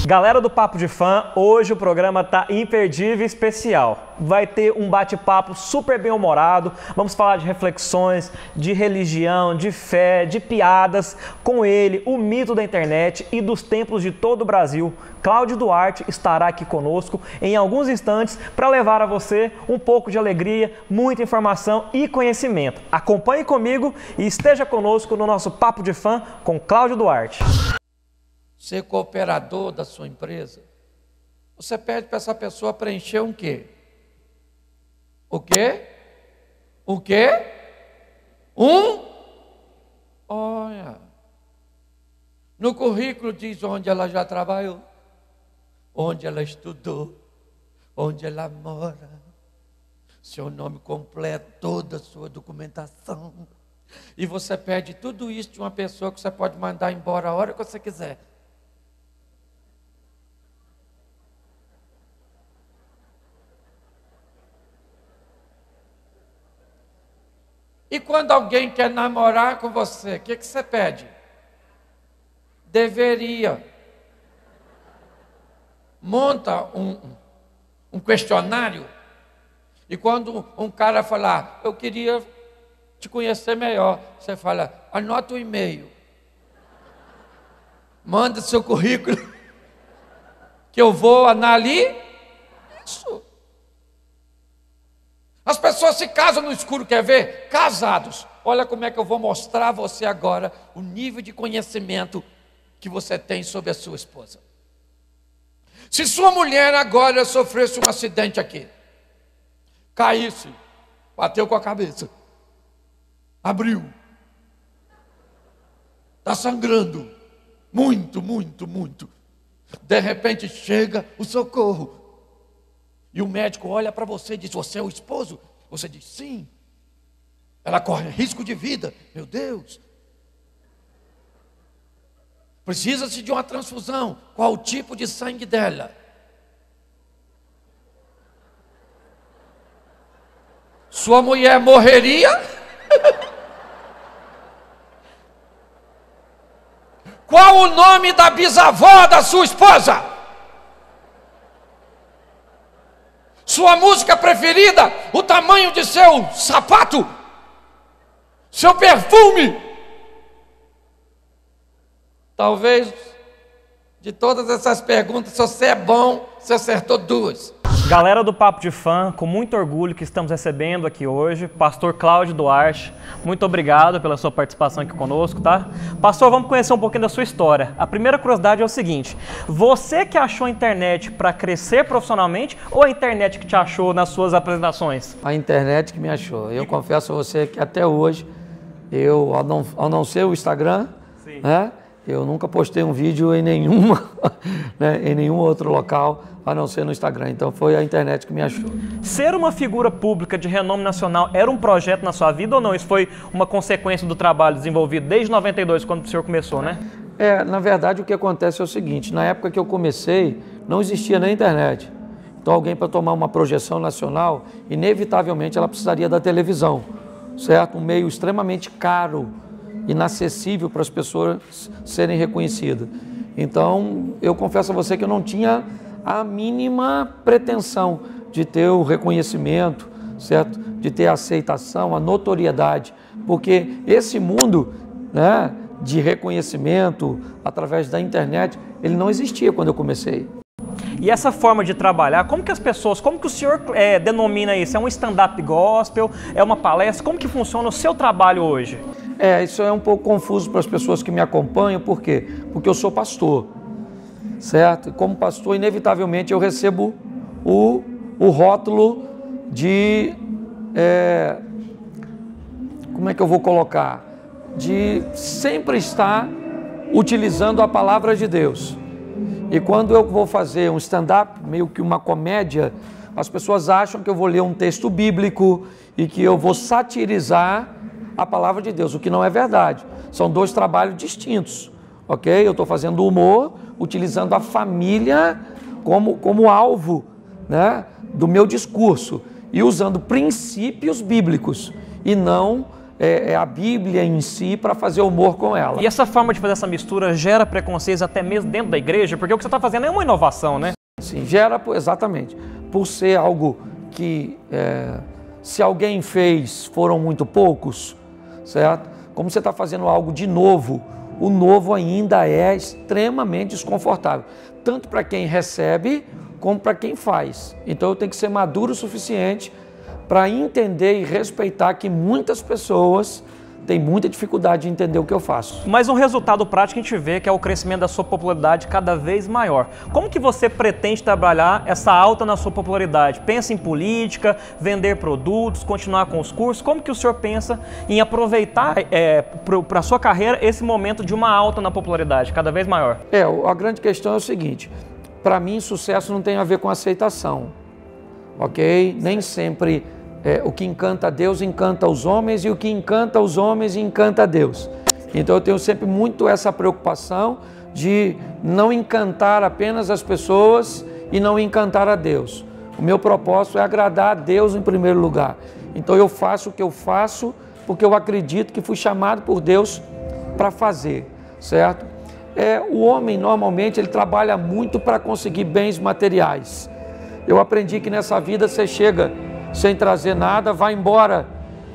Galera do Papo de Fã, hoje o programa tá imperdível e especial. Vai ter um bate-papo super bem-humorado, vamos falar de reflexões, de religião, de fé, de piadas, com ele, o mito da internet e dos templos de todo o Brasil. Cláudio Duarte estará aqui conosco em alguns instantes para levar a você um pouco de alegria, muita informação e conhecimento. Acompanhe comigo e esteja conosco no nosso Papo de Fã com Cláudio Duarte. Ser cooperador da sua empresa, você pede para essa pessoa preencher um quê? O quê? O quê? Olha, no currículo diz onde ela já trabalhou, onde ela estudou, onde ela mora, seu nome completo, toda a sua documentação. E você pede tudo isso de uma pessoa que você pode mandar embora a hora que você quiser. E quando alguém quer namorar com você, o que você pede? Deveria. Monta um questionário. E quando um cara falar, eu queria te conhecer melhor, você fala, anota o e-mail. Manda seu currículo, que eu vou analisar. Isso. As pessoas se casam no escuro, quer ver? Casados. Olha como é que eu vou mostrar a você agora o nível de conhecimento que você tem sobre a sua esposa. Se sua mulher agora sofresse um acidente aqui, caísse, bateu com a cabeça, abriu, está sangrando, muito, muito, muito. De repente chega o socorro. E o médico olha para você e diz, você é o esposo? Você diz, sim. Ela corre risco de vida. Meu Deus. Precisa-se de uma transfusão. Qual o tipo de sangue dela? Sua mulher morreria? Qual o nome da bisavó da sua esposa? Sua música preferida, o tamanho de seu sapato, seu perfume. Talvez de todas essas perguntas, se você é bom, você acertou duas. Galera do Papo de Fã, com muito orgulho que estamos recebendo aqui hoje, pastor Cláudio Duarte. Muito obrigado pela sua participação aqui conosco, tá? Pastor, vamos conhecer um pouquinho da sua história. A primeira curiosidade é o seguinte, você que achou a internet para crescer profissionalmente ou a internet que te achou nas suas apresentações? A internet que me achou. Eu confesso a você que até hoje, eu, ao não ser o Instagram, né, eu nunca postei um vídeo em nenhuma, né, em nenhum outro local, a não ser no Instagram. Então foi a internet que me achou. Ser uma figura pública de renome nacional era um projeto na sua vida ou não? Isso foi uma consequência do trabalho desenvolvido desde 92, quando o senhor começou, né? Na verdade o que acontece é o seguinte, na época que eu comecei, não existia nem internet. Então alguém para tomar uma projeção nacional, inevitavelmente ela precisaria da televisão, certo? Um meio extremamente caro, inacessível para as pessoas serem reconhecidas. Então eu confesso a você que eu não tinha a mínima pretensão de ter o reconhecimento, certo? De ter a aceitação, a notoriedade, porque esse mundo, né, de reconhecimento através da internet, ele não existia quando eu comecei. E essa forma de trabalhar, como que as pessoas, como que o senhor denomina isso? É um stand-up gospel? É uma palestra? Como que funciona o seu trabalho hoje? Isso é um pouco confuso para as pessoas que me acompanham, por quê? Porque eu sou pastor. Certo? E como pastor, inevitavelmente eu recebo o rótulo de, como é que eu vou colocar? De sempre estar utilizando a palavra de Deus. E quando eu vou fazer um stand-up, meio que uma comédia, as pessoas acham que eu vou ler um texto bíblico e que eu vou satirizar a palavra de Deus, o que não é verdade. São dois trabalhos distintos. Ok? Eu estou fazendo humor, utilizando a família como alvo, né, do meu discurso e usando princípios bíblicos e não a Bíblia em si para fazer humor com ela. E essa forma de fazer essa mistura gera preconceitos até mesmo dentro da igreja? Porque o que você está fazendo é uma inovação, né? Sim, gera, exatamente. Por ser algo que, se alguém fez, foram muito poucos, certo? Como você está fazendo algo de novo, o novo ainda é extremamente desconfortável. Tanto para quem recebe, como para quem faz. Então eu tenho que ser maduro o suficiente para entender e respeitar que muitas pessoas têm muita dificuldade de entender o que eu faço. Mas um resultado prático a gente vê que é o crescimento da sua popularidade cada vez maior. Como que você pretende trabalhar essa alta na sua popularidade? Pensa em política, vender produtos, continuar com os cursos? Como que o senhor pensa em aproveitar para a sua carreira esse momento de uma alta na popularidade cada vez maior? A grande questão é o seguinte, para mim sucesso não tem a ver com aceitação, ok? Nem sempre o que encanta a Deus encanta os homens e o que encanta os homens encanta a Deus. Então eu tenho sempre muito essa preocupação de não encantar apenas as pessoas e não encantar a Deus. O meu propósito é agradar a Deus em primeiro lugar. Então eu faço o que eu faço porque eu acredito que fui chamado por Deus para fazer, certo? O homem normalmente ele trabalha muito para conseguir bens materiais. Eu aprendi que nessa vida você chega sem trazer nada, vai embora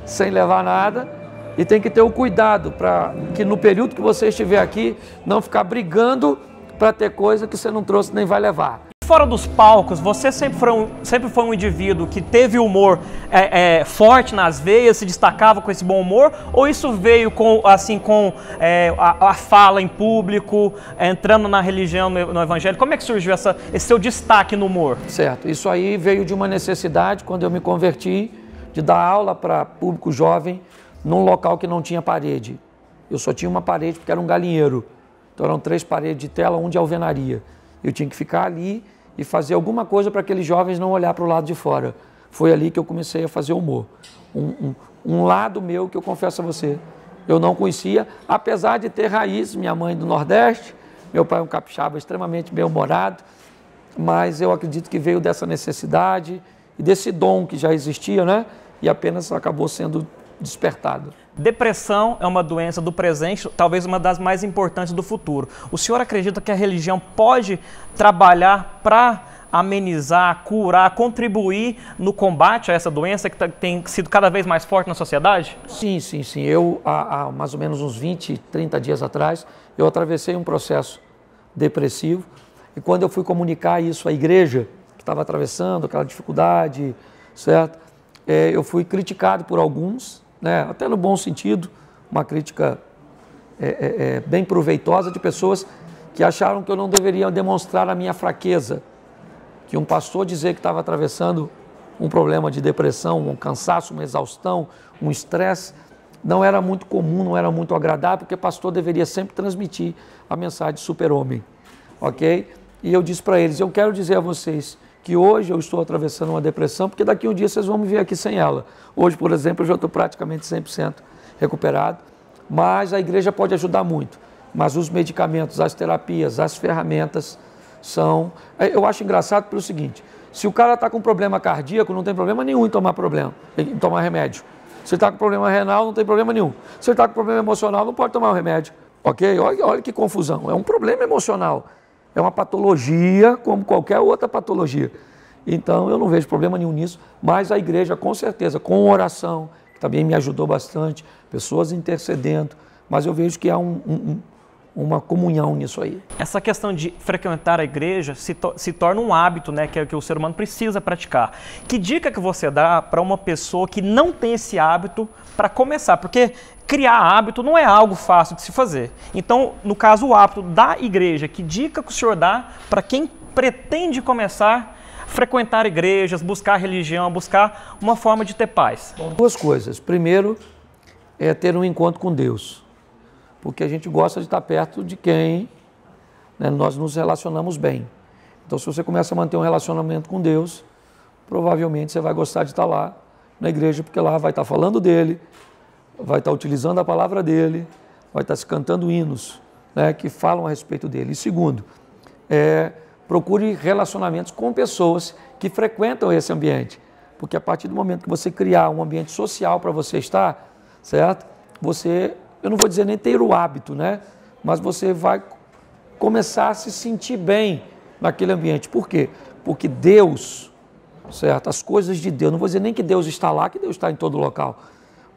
sem levar nada e tem que ter o cuidado para que no período que você estiver aqui não ficar brigando para ter coisa que você não trouxe nem vai levar. Fora dos palcos, você sempre foi um indivíduo que teve humor forte nas veias, se destacava com esse bom humor? Ou isso veio com a fala em público, entrando na religião, no evangelho? Como é que surgiu esse seu destaque no humor? Certo, isso aí veio de uma necessidade quando eu me converti, de dar aula para público jovem num local que não tinha parede. Eu só tinha uma parede porque era um galinheiro. Então eram 3 paredes de tela, 1 de alvenaria. Eu tinha que ficar ali e fazer alguma coisa para aqueles jovens não olhar para o lado de fora. Foi ali que eu comecei a fazer humor. Um lado meu que eu confesso a você, eu não conhecia, apesar de ter raiz, minha mãe do Nordeste, meu pai é um capixaba extremamente bem-humorado, mas eu acredito que veio dessa necessidade e desse dom que já existia, né? E apenas acabou sendo despertado. Depressão é uma doença do presente, talvez uma das mais importantes do futuro. O senhor acredita que a religião pode trabalhar para amenizar, curar, contribuir no combate a essa doença que tem sido cada vez mais forte na sociedade? Sim. Eu, há mais ou menos uns 20, 30 dias atrás, eu atravessei um processo depressivo e quando eu fui comunicar isso à igreja, que estava atravessando aquela dificuldade, certo? Eu fui criticado por alguns, né, até no bom sentido, uma crítica bem proveitosa de pessoas que acharam que eu não deveria demonstrar a minha fraqueza, que um pastor dizer que estava atravessando um problema de depressão, um cansaço, uma exaustão, um estresse, não era muito comum, não era muito agradável, porque pastor deveria sempre transmitir a mensagem de super-homem, ok? E eu disse para eles, eu quero dizer a vocês que hoje eu estou atravessando uma depressão, porque daqui um dia vocês vão me ver aqui sem ela. Hoje, por exemplo, eu já estou praticamente 100% recuperado, mas a igreja pode ajudar muito. Mas os medicamentos, as terapias, as ferramentas são... Eu acho engraçado pelo seguinte, se o cara está com problema cardíaco, não tem problema nenhum em tomar remédio. Se ele está com problema renal, não tem problema nenhum. Se ele está com problema emocional, não pode tomar o remédio. Ok? Olha que confusão. É um problema emocional. É uma patologia como qualquer outra patologia. Então eu não vejo problema nenhum nisso, mas a igreja com certeza, com oração, que também me ajudou bastante, pessoas intercedendo, mas eu vejo que há uma comunhão nisso aí. Essa questão de frequentar a igreja se torna um hábito, né, que o ser humano precisa praticar. Que dica que você dá para uma pessoa que não tem esse hábito para começar? Porque criar hábito não é algo fácil de se fazer. Então, no caso, o hábito da igreja, que dica que o senhor dá para quem pretende começar a frequentar igrejas, buscar religião, buscar uma forma de ter paz? Bom, 2 coisas. Primeiro, é ter um encontro com Deus. Porque a gente gosta de estar perto de quem, né, nós nos relacionamos bem. Então, se você começa a manter um relacionamento com Deus, provavelmente você vai gostar de estar lá na igreja, porque lá vai estar falando dele, vai estar utilizando a palavra dele, vai estar se cantando hinos, né, que falam a respeito dele. E segundo, procure relacionamentos com pessoas que frequentam esse ambiente, porque a partir do momento que você criar um ambiente social para você estar, certo? Você, eu não vou dizer nem ter o hábito, né? Mas você vai começar a se sentir bem naquele ambiente. Por quê? Porque Deus, certo? As coisas de Deus, não vou dizer nem que Deus está lá, que Deus está em todo local,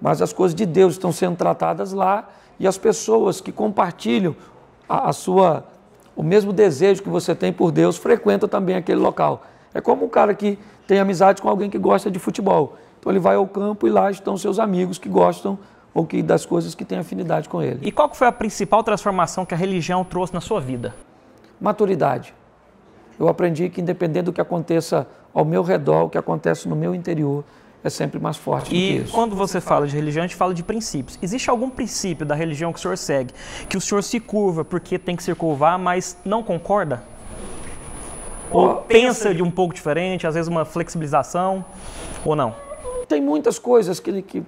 mas as coisas de Deus estão sendo tratadas lá e as pessoas que compartilham o mesmo desejo que você tem por Deus frequentam também aquele local. É como um cara que tem amizade com alguém que gosta de futebol. Então ele vai ao campo e lá estão seus amigos que gostam ou que das coisas que têm afinidade com ele. E qual que foi a principal transformação que a religião trouxe na sua vida? Maturidade. Eu aprendi que independente do que aconteça ao meu redor, o que acontece no meu interior, é sempre mais forte do que isso. E quando você fala de religião, a gente fala de princípios. Existe algum princípio da religião que o senhor segue, que o senhor se curva porque tem que se curvar, mas não concorda? Ou pensa de um pouco diferente, às vezes uma flexibilização, ou não? Tem muitas coisas que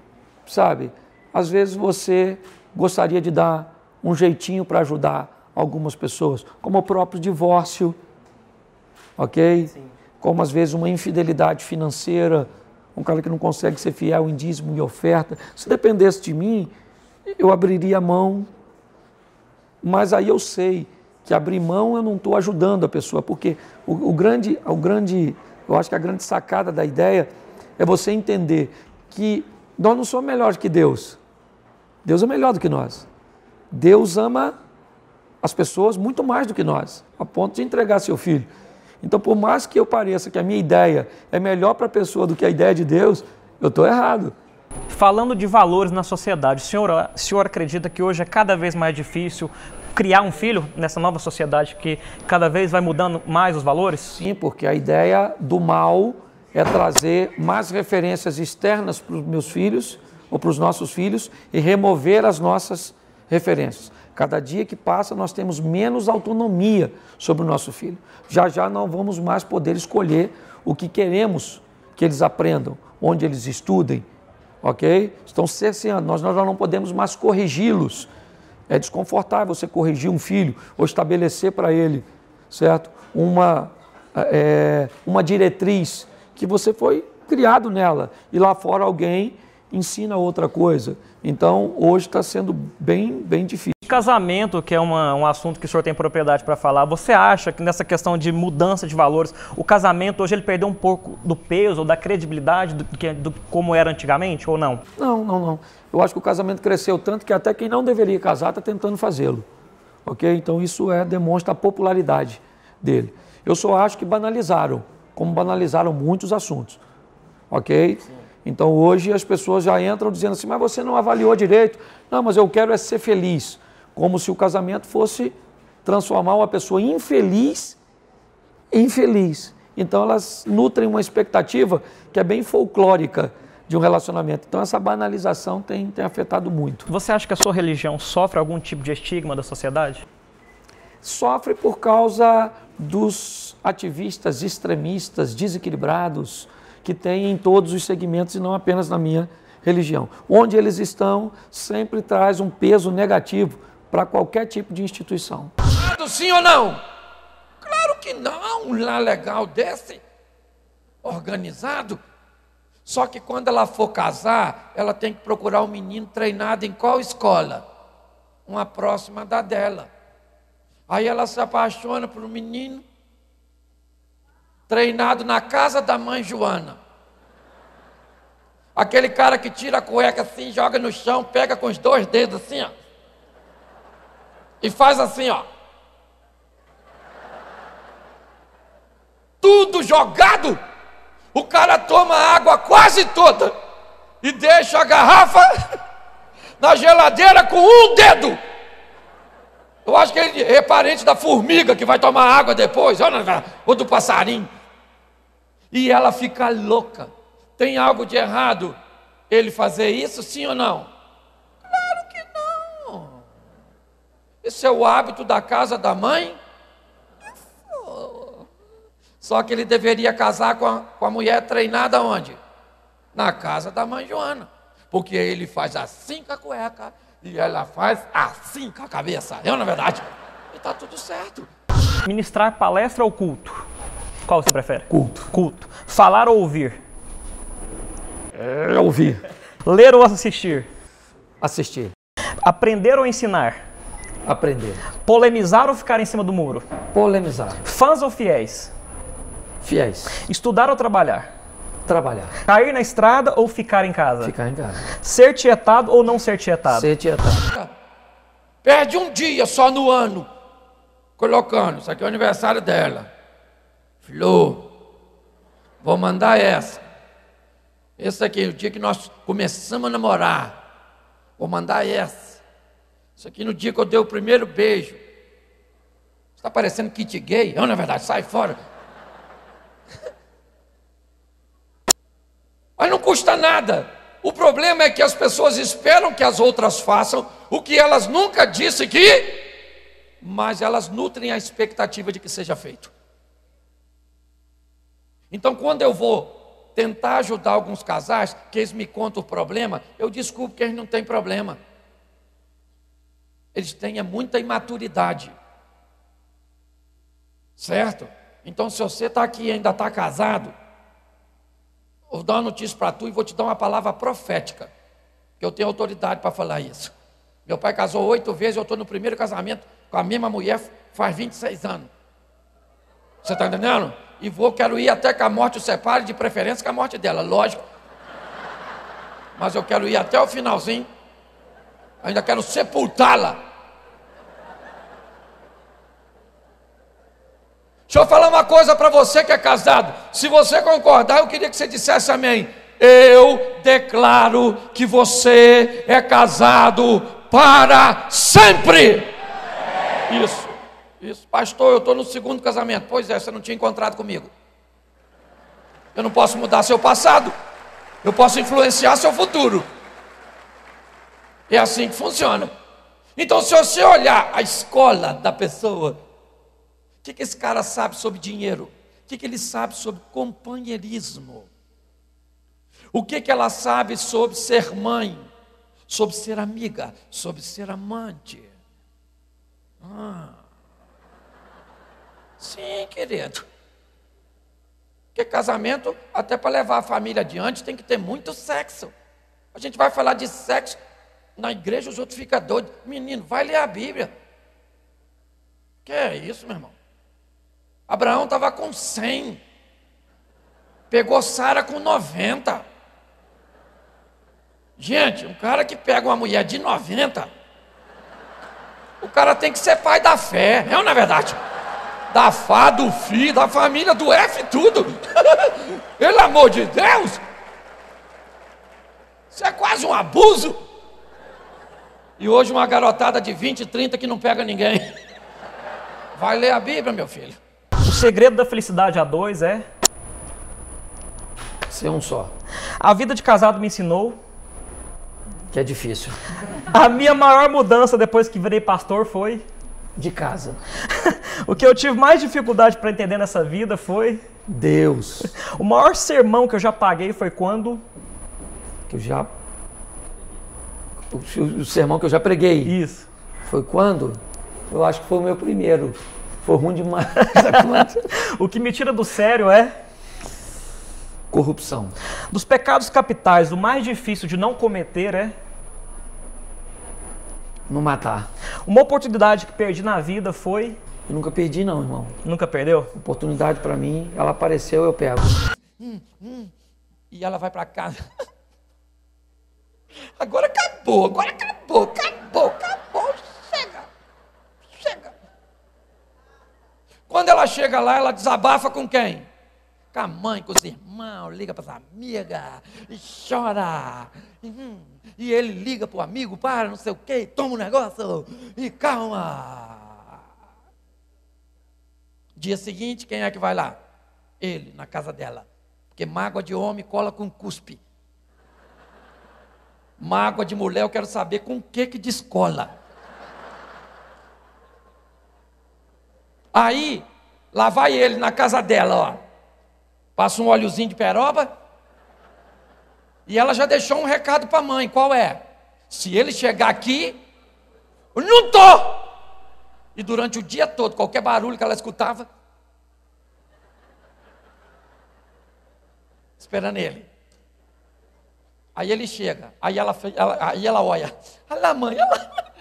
sabe, às vezes você gostaria de dar um jeitinho para ajudar algumas pessoas, como o próprio divórcio, ok? Sim. Como às vezes uma infidelidade financeira, um cara que não consegue ser fiel em dízimo e oferta. Se dependesse de mim, eu abriria a mão, mas aí eu sei que abrir mão eu não estou ajudando a pessoa, porque eu acho que a grande sacada da ideia é você entender que nós não somos melhores que Deus. Deus é melhor do que nós. Deus ama as pessoas muito mais do que nós, a ponto de entregar seu filho. Então, por mais que eu pareça que a minha ideia é melhor para a pessoa do que a ideia de Deus, eu estou errado. Falando de valores na sociedade, o senhor acredita que hoje é cada vez mais difícil criar um filho nessa nova sociedade que cada vez vai mudando mais os valores? Sim, porque a ideia do mal é trazer mais referências externas para os meus filhos ou para os nossos filhos e remover as nossas referências. Cada dia que passa, nós temos menos autonomia sobre o nosso filho. Já já não vamos mais poder escolher o que queremos que eles aprendam, onde eles estudem, ok? Estão cerceando, nós já não podemos mais corrigi-los. É desconfortável você corrigir um filho ou estabelecer para ele, certo? Uma diretriz que você foi criado nela e lá fora alguém ensina outra coisa. Então, hoje está sendo bem difícil. Casamento, que é um assunto que o senhor tem propriedade para falar, você acha que nessa questão de mudança de valores, o casamento hoje ele perdeu um pouco do peso ou da credibilidade do como era antigamente ou não? Não. Eu acho que o casamento cresceu tanto que até quem não deveria casar está tentando fazê-lo. Ok? Então isso demonstra a popularidade dele. Eu só acho que banalizaram, como banalizaram muitos assuntos. Ok? Sim. Então hoje as pessoas já entram dizendo assim, mas você não avaliou direito. Não, mas eu quero ser feliz. Como se o casamento fosse transformar uma pessoa infeliz em feliz. Então elas nutrem uma expectativa que é bem folclórica de um relacionamento. Então essa banalização tem afetado muito. Você acha que a sua religião sofre algum tipo de estigma da sociedade? Sofre por causa dos ativistas extremistas, desequilibrados, que tem em todos os segmentos e não apenas na minha religião. Onde eles estão sempre traz um peso negativo para qualquer tipo de instituição. Sim ou não? Claro que não, um lar legal desse, organizado. Só que quando ela for casar, ela tem que procurar um menino treinado em qual escola? Uma próxima da dela. Aí ela se apaixona por um menino treinado na casa da mãe Joana. Aquele cara que tira a cueca assim, joga no chão, pega com os 2 dedos assim, ó. E faz assim, ó. Tudo jogado. O cara toma a água quase toda e deixa a garrafa na geladeira com 1 dedo. Eu acho que ele é parente da formiga que vai tomar água depois, ou do passarinho. E ela fica louca. Tem algo de errado ele fazer isso, sim ou não? Claro que não. Esse é o hábito da casa da mãe. Só que ele deveria casar com a mulher treinada onde? Na casa da mãe Joana. Porque ele faz assim com a cueca e ela faz assim com a cabeça. Não é verdade? E está tudo certo. Ministrar palestra ou culto? Qual você prefere? Culto. Culto. Falar ou ouvir? Ouvir. Ler ou assistir? Assistir. Aprender ou ensinar? Aprender. Polemizar ou ficar em cima do muro? Polemizar. Fãs ou fiéis? Fiéis. Estudar ou trabalhar? Trabalhar. Cair na estrada ou ficar em casa? Ficar em casa. Ser tietado ou não ser tietado? Ser tietado. Perde um dia só no ano, colocando, isso aqui é o aniversário dela. Flor, vou mandar essa. Esse aqui, o dia que nós começamos a namorar, vou mandar essa. Isso aqui no dia que eu dei o primeiro beijo. Está parecendo kit gay? Não, na verdade, sai fora. Mas não custa nada. O problema é que as pessoas esperam que as outras façam o que elas nunca disseram que, mas elas nutrem a expectativa de que seja feito. Então, quando eu vou tentar ajudar alguns casais, que eles me contam o problema, eu desculpo que eles não têm problema. Eles têm muita imaturidade. Certo? Então, se você está aqui e ainda está casado, eu vou dar uma notícia para tu e vou te dar uma palavra profética, que eu tenho autoridade para falar isso. Meu pai casou 8 vezes, eu estou no primeiro casamento com a mesma mulher faz 26 anos. Você está entendendo? E quero ir até que a morte o separe, de preferência com a morte dela, lógico. Mas eu quero ir até o finalzinho, ainda quero sepultá-la. Deixa eu falar uma coisa para você que é casado. Se você concordar, eu queria que você dissesse amém. Eu declaro que você é casado para sempre. Isso. Pastor, eu estou no 2º casamento. Pois é, você não tinha encontrado comigo. Eu não posso mudar seu passado. Eu posso influenciar seu futuro. É assim que funciona. Então, se você olhar a escola da pessoa, o que esse cara sabe sobre dinheiro? O que ele sabe sobre companheirismo? O que ela sabe sobre ser mãe? Sobre ser amiga? Sobre ser amante? Sim, querido. Porque casamento, até para levar a família adiante, tem que ter muito sexo. A gente vai falar de sexo na igreja, os outros ficam doidos. Menino, vai ler a Bíblia. Que é isso, meu irmão? Abraão estava com 100, pegou Sara com 90. Gente, um cara que pega uma mulher de 90, o cara tem que ser pai da fé, não é verdade? Da Fá, do Fi, da família, do F, tudo. Pelo amor de Deus, isso é quase um abuso. E hoje uma garotada de 20, 30 que não pega ninguém. Vai ler a Bíblia, meu filho. O segredo da felicidade a dois é? Ser um só. A vida de casado me ensinou Que é difícil. a minha maior mudança depois que virei pastor foi De casa. o que eu tive mais dificuldade para entender nessa vida foi Deus. o maior sermão que eu já paguei foi quando o sermão que eu já preguei. isso. Foi quando? Eu acho que foi o meu primeiro. Foi ruim demais. O que me tira do sério é Corrupção. dos pecados capitais, o mais difícil de não cometer é Não matar. uma oportunidade que perdi na vida foi Eu nunca perdi não, irmão. nunca perdeu? Oportunidade para mim, ela apareceu, eu pego. E ela vai para casa. Agora acabou. Chega. Quando ela chega lá, ela desabafa com quem? Com a mãe, com os irmãos, liga para as amigas, e chora. E ele liga para o amigo, para, não sei o quê, toma um negócio, e calma. Dia seguinte, quem é que vai lá? Ele, na casa dela. Porque mágoa de homem cola com cuspe. Mágoa de mulher, eu quero saber com o que descola. Aí, lá vai ele na casa dela, ó. Passa um óleozinho de peroba. E ela já deixou um recado para a mãe, qual é? Se ele chegar aqui, eu não tô! E durante o dia todo, qualquer barulho que ela escutava, esperando ele. Aí ele chega, aí ela olha. Olha lá, mãe, olha lá.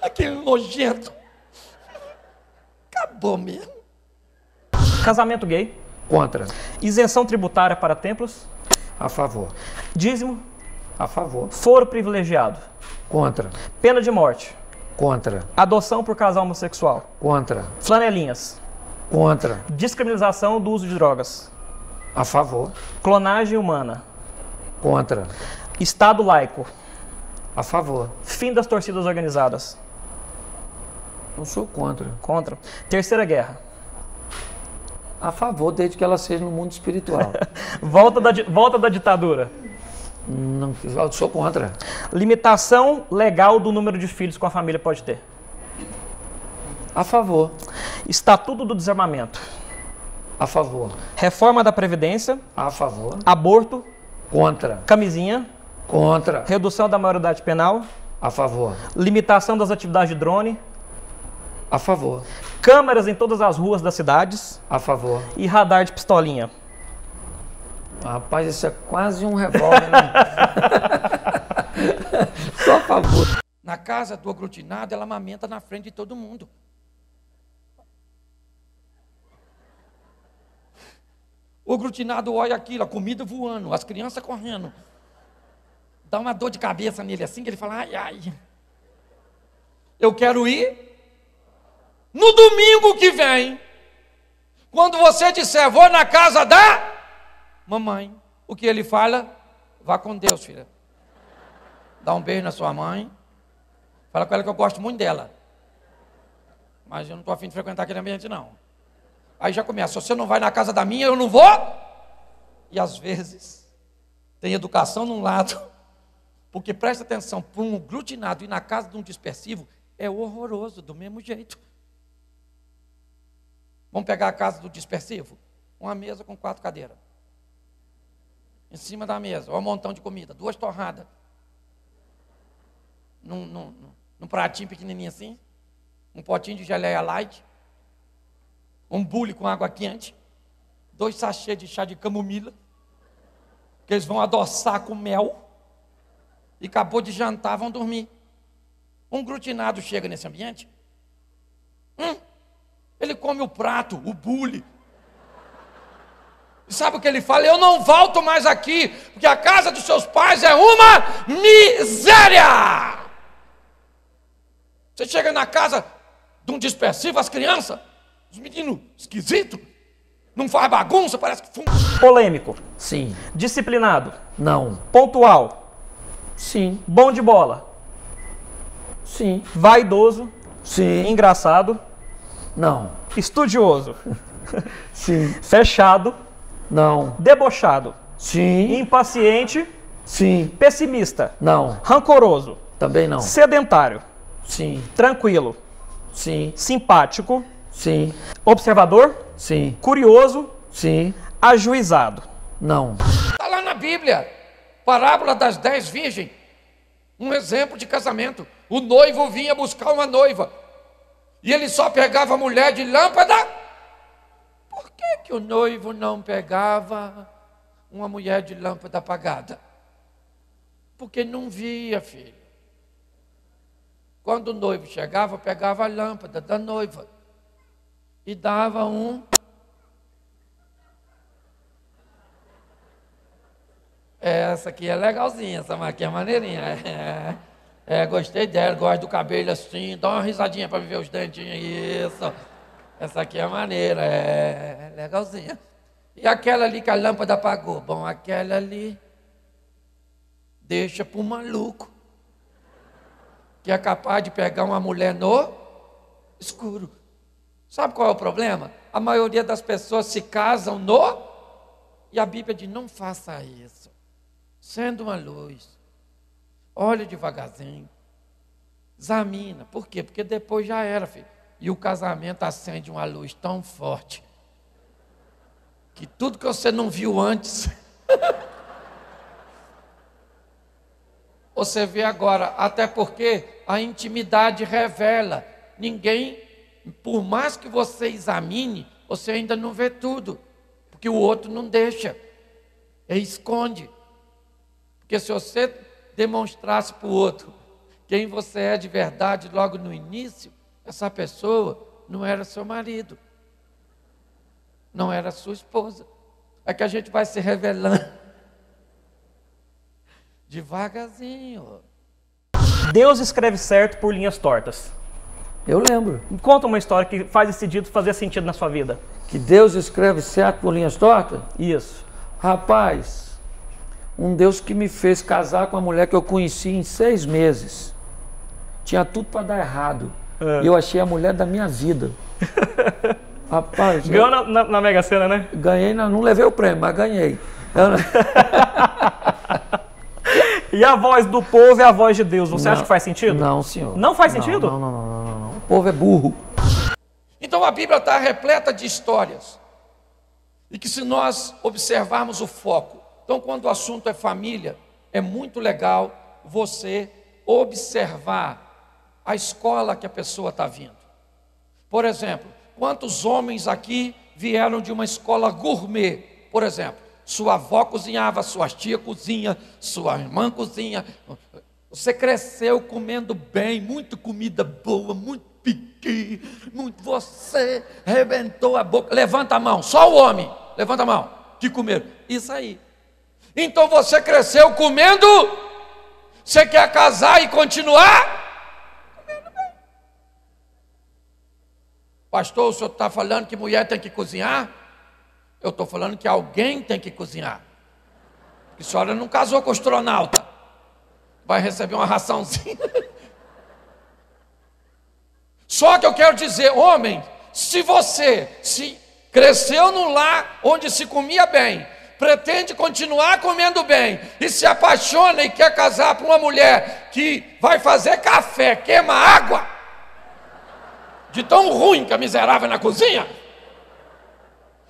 Aquele nojento. Acabou mesmo. Casamento gay. Contra. Isenção tributária para templos. A favor. Dízimo. A favor. Foro privilegiado. Contra. Pena de morte. Contra. Adoção por casal homossexual. Contra. Flanelinhas. Contra. Descriminalização do uso de drogas. A favor. Clonagem humana. Contra. Estado laico. A favor. Fim das torcidas organizadas. Não sou contra. Contra. Terceira guerra. A favor, desde que ela seja no mundo espiritual. Volta da ditadura. Não, eu sou contra. Limitação legal do número de filhos que a família pode ter. A favor. Estatuto do desarmamento. A favor. Reforma da Previdência. A favor. Aborto. Contra. Camisinha. Contra. Redução da maioridade penal. A favor. Limitação das atividades de drone. A favor. Câmeras em todas as ruas das cidades. A favor. E radar de pistolinha. Rapaz, isso é quase um revólver, né? Só a favor. Na casa do aglutinado, ela amamenta na frente de todo mundo. O aglutinado olha aquilo, a comida voando, as crianças correndo. Dá uma dor de cabeça nele assim, que ele fala, ai, ai. Eu quero ir no domingo que vem. Quando você disser, vou na casa da mamãe. O que ele fala? Vá com Deus, filha. Dá um beijo na sua mãe. Fala com ela que eu gosto muito dela. Mas eu não estou afim de frequentar aquele ambiente, não. Aí já começa, se você não vai na casa da minha, eu não vou. E às vezes, tem educação num lado, porque presta atenção, para um aglutinado ir na casa de um dispersivo, é horroroso, do mesmo jeito. Vamos pegar a casa do dispersivo? Uma mesa com 4 cadeiras. Em cima da mesa, um montão de comida, 2 torradas. Num pratinho pequenininho assim, um potinho de geleia light, um bule com água quente, 2 sachês de chá de camomila, que eles vão adoçar com mel, e acabou de jantar, vão dormir. Um aglutinado chega nesse ambiente, ele come o prato, o bule. E sabe o que ele fala? Eu não volto mais aqui, porque a casa dos seus pais é uma miséria. Você chega na casa de um dispersivo, as crianças, os meninos esquisitos, não faz bagunça, parece que fuma. Polêmico. Sim. Disciplinado. Não. Pontual. Sim. Bom de bola. Sim. Vaidoso. Sim. Engraçado. Não. Estudioso. Sim. Fechado. Não. Debochado. Sim. Impaciente. Sim. Pessimista. Não. Rancoroso. Também não. Sedentário. Sim. Tranquilo. Sim. Simpático. Sim. Observador. Sim. Curioso. Sim. Ajuizado. Não. Está lá na Bíblia, parábola das 10 virgens, um exemplo de casamento. O noivo vinha buscar uma noiva, e ele só pegava a mulher de lâmpada. Por que o noivo não pegava uma mulher de lâmpada apagada? Porque não via, filho. Quando o noivo chegava, pegava a lâmpada da noiva e dava um. Essa aqui é legalzinha, essa aqui é maneirinha. Gostei dela, gosto do cabelo assim, dá uma risadinha para me ver os dentinhos. Isso. Essa aqui é maneira, é legalzinha. E aquela ali que a lâmpada apagou? Bom, aquela ali deixa para o maluco, que é capaz de pegar uma mulher no escuro. Sabe qual é o problema? A maioria das pessoas se casam no... E a Bíblia diz, não faça isso. Sendo uma luz, olha devagarzinho, examina. Por quê? Porque depois já era, filho. E o casamento acende uma luz tão forte que tudo que você não viu antes, você vê agora. Até porque a intimidade revela. Ninguém, por mais que você examine, você ainda não vê tudo, porque o outro não deixa, ele esconde. Porque se você demonstrasse para o outro quem você é de verdade logo no início, essa pessoa não era seu marido, não era sua esposa. É que a gente vai se revelando devagarzinho. Deus escreve certo por linhas tortas. Eu lembro. Me conta uma história que faz esse dito fazer sentido na sua vida. Que Deus escreve certo por linhas tortas? Isso. Rapaz, um Deus que me fez casar com uma mulher que eu conheci em 6 meses. Tinha tudo para dar errado. E eu achei a mulher da minha vida. Rapaz, ganhou na Mega Sena, né? Ganhei, não levei o prêmio, mas ganhei. E a voz do povo é a voz de Deus. Você acha que faz sentido? Não, senhor. Não faz sentido? Não. O povo é burro. Então a Bíblia está repleta de histórias. E que se nós observarmos o foco. Então quando o assunto é família, é muito legal você observar a escola que a pessoa está vindo. Por exemplo, quantos homens aqui vieram de uma escola gourmet? Por exemplo, sua avó cozinhava, sua tia cozinha, sua irmã cozinha. Você cresceu comendo bem, muito comida boa, muito piqui, muito. Você rebentou a boca. Levanta a mão, só o homem, levanta a mão, que comeram. Isso aí. Então você cresceu comendo, você quer casar e continuar? Comendo bem. Pastor, o senhor está falando que mulher tem que cozinhar? Eu estou falando que alguém tem que cozinhar. Porque a senhora não casou com o astronauta. Vai receber uma raçãozinha. Só que eu quero dizer, homem, se você se cresceu num lar onde se comia bem, pretende continuar comendo bem e se apaixona e quer casar com uma mulher que vai fazer café, queima água, de tão ruim que a miserável é na cozinha,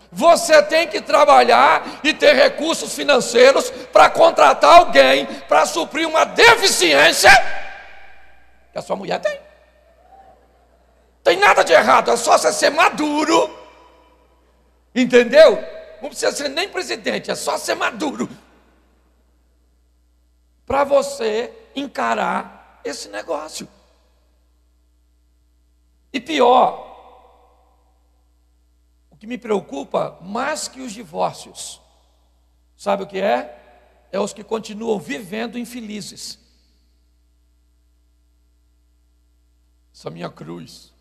você tem que trabalhar e ter recursos financeiros para contratar alguém para suprir uma deficiência que a sua mulher tem. Tem nada de errado, é só você ser maduro, entendeu? Não precisa ser nem presidente, é só ser maduro para você encarar esse negócio. E pior, o que me preocupa mais que os divórcios, sabe o que é? É os que continuam vivendo infelizes. Essa é a minha cruz.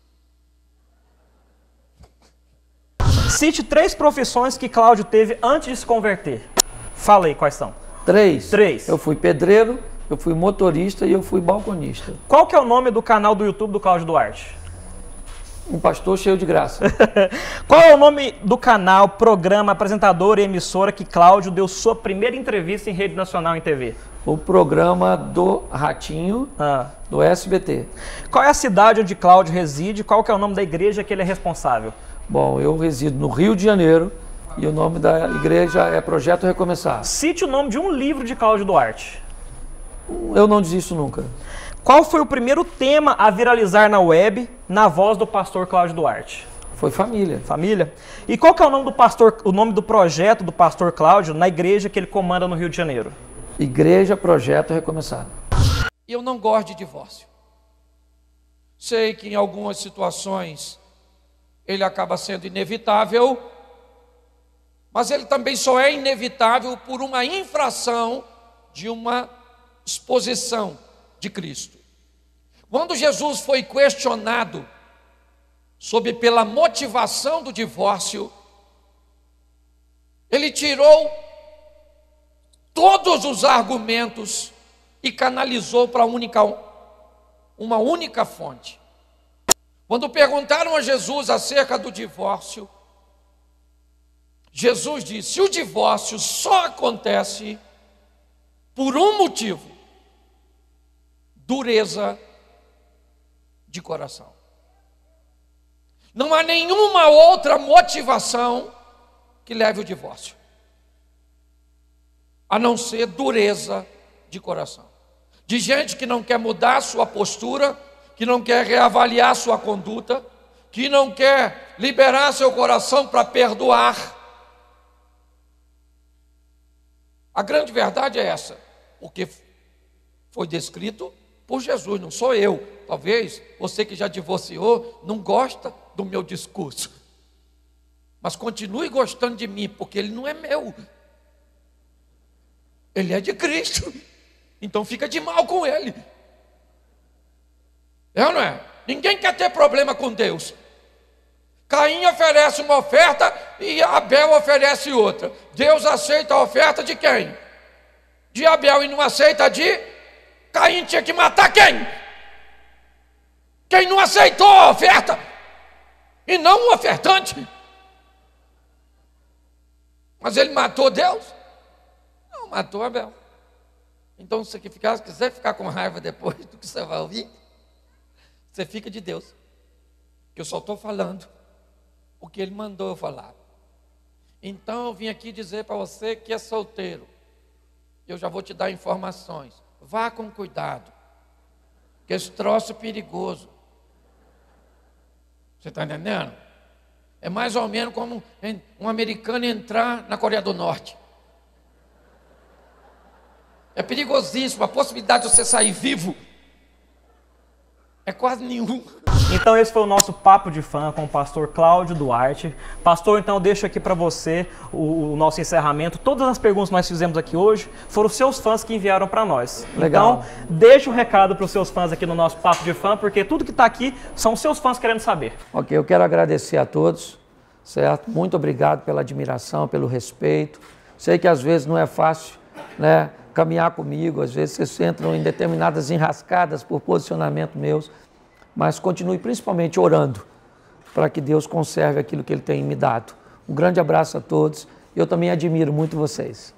Cite 3 profissões que Cláudio teve antes de se converter. Fala aí, quais são? 3. 3. Eu fui pedreiro, eu fui motorista e eu fui balconista. Qual que é o nome do canal do YouTube do Cláudio Duarte? Um pastor cheio de graça. Qual é o nome do canal, programa, apresentador e emissora que Cláudio deu sua primeira entrevista em rede nacional em TV? O programa do Ratinho, do SBT. Qual é a cidade onde Cláudio reside? Qual que é o nome da igreja que ele é responsável? Bom, eu resido no Rio de Janeiro e o nome da igreja é Projeto Recomeçar. Cite o nome de um livro de Cláudio Duarte. Eu não desisto nunca. Qual foi o primeiro tema a viralizar na web, na voz do pastor Cláudio Duarte? Foi família. Família? E qual que é o nome do pastor, o nome do projeto do pastor Cláudio na igreja que ele comanda no Rio de Janeiro? Igreja Projeto Recomeçar. Eu não gosto de divórcio. Sei que em algumas situações ele acaba sendo inevitável, mas ele também só é inevitável por uma infração de uma exposição de Cristo. Quando Jesus foi questionado pela motivação do divórcio, ele tirou todos os argumentos e canalizou para uma única fonte. Quando perguntaram a Jesus acerca do divórcio, Jesus disse: o divórcio só acontece por um motivo: dureza de coração. Não há nenhuma outra motivação que leve ao divórcio, a não ser dureza de coração. De gente que não quer mudar sua postura, que não quer reavaliar sua conduta, que não quer liberar seu coração para perdoar. A grande verdade é essa: porque foi descrito por Jesus, não sou eu. Talvez você que já divorciou não gosta do meu discurso, mas continue gostando de mim, porque ele não é meu, ele é de Cristo. Então fica de mal com ele. É ou não é? Ninguém quer ter problema com Deus. Caim oferece uma oferta e Abel oferece outra. Deus aceita a oferta de quem? De Abel, e não aceita a de Caim. Tinha que matar quem? Quem não aceitou a oferta, e não o ofertante. Mas ele matou Deus? Não, matou Abel. Então, se você quiser ficar com raiva depois do que você vai ouvir, você fica de Deus, que eu só estou falando o que ele mandou eu falar. Então eu vim aqui dizer para você que é solteiro, eu já vou te dar informações. Vá com cuidado, que esse troço é perigoso. Você está entendendo? É mais ou menos como um americano entrar na Coreia do Norte. É perigosíssimo, a possibilidade de você sair vivo é quase nenhum. Então esse foi o nosso Papo de Fã com o pastor Cláudio Duarte. Pastor, então eu deixo aqui para você o nosso encerramento. Todas as perguntas que nós fizemos aqui hoje foram os seus fãs que enviaram para nós. Legal. Então deixa um recado para os seus fãs aqui no nosso Papo de Fã, porque tudo que está aqui são os seus fãs querendo saber. Ok, eu quero agradecer a todos, certo? Muito obrigado pela admiração, pelo respeito. Sei que às vezes não é fácil, né, caminhar comigo, às vezes vocês entram em determinadas enrascadas por posicionamento meus, mas continue principalmente orando para que Deus conserve aquilo que Ele tem me dado. Um grande abraço a todos, eu também admiro muito vocês.